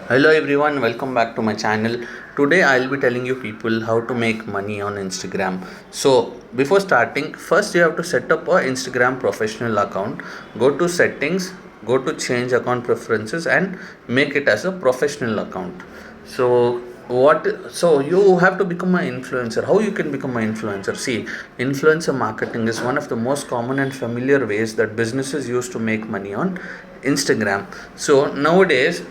Hello everyone, welcome back to my channel. Today I'll be telling you people how to make money on Instagram. So before starting, first you have to set up a Instagram professional account. Go to settings, go to change account preferences and make it as a professional account. So you have to become an influencer. How you can become an influencer? See, influencer marketing is one of the most common and familiar ways that businesses use to make money on Instagram. So nowadays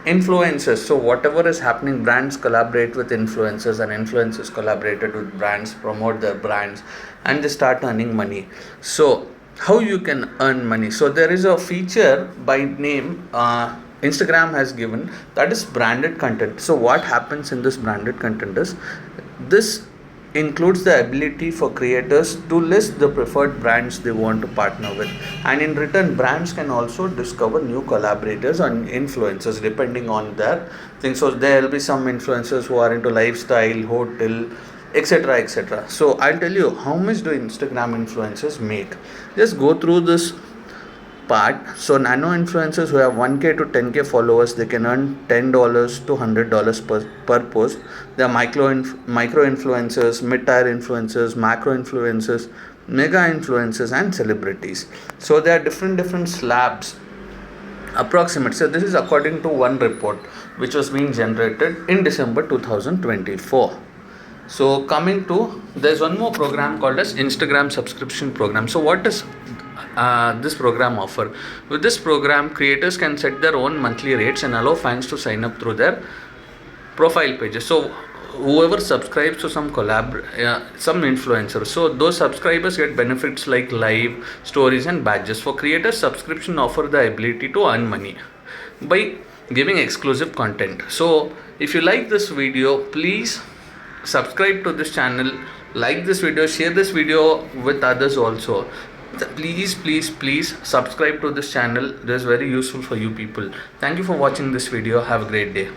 influencers, so whatever is happening, brands collaborate with influencers and influencers collaborated with brands, promote their brands, and they start earning money. So how you can earn money? So there is a feature by name Instagram has given, that is branded content. So what happens in this branded content is, this includes the ability for creators to list the preferred brands they want to partner with, and in return brands can also discover new collaborators and influencers depending on their thing. So there will be some influencers who are into lifestyle, hotel, etc, etc. So I'll tell you how much do Instagram influencers make. Just go through this part. So nano influencers who have 1k to 10k followers, they can earn $10 to $100 per post. There are micro influencers, mid-tier influencers, macro influencers, mega influencers and celebrities. So there are different slabs approximate. So this is according to one report which was being generated in December 2024. So coming to, there's one more program called as Instagram subscription program. So what does this program offer? With this program, creators can set their own monthly rates and allow fans to sign up through their profile pages. So whoever subscribes to some some influencers, so those subscribers get benefits like live stories and badges. For creators, subscription offer the ability to earn money by giving exclusive content. So if you like this video, please subscribe to this channel, like this video, share this video with others also. Please subscribe to this channel. This is very useful for you people. Thank you for watching this video. Have a great day.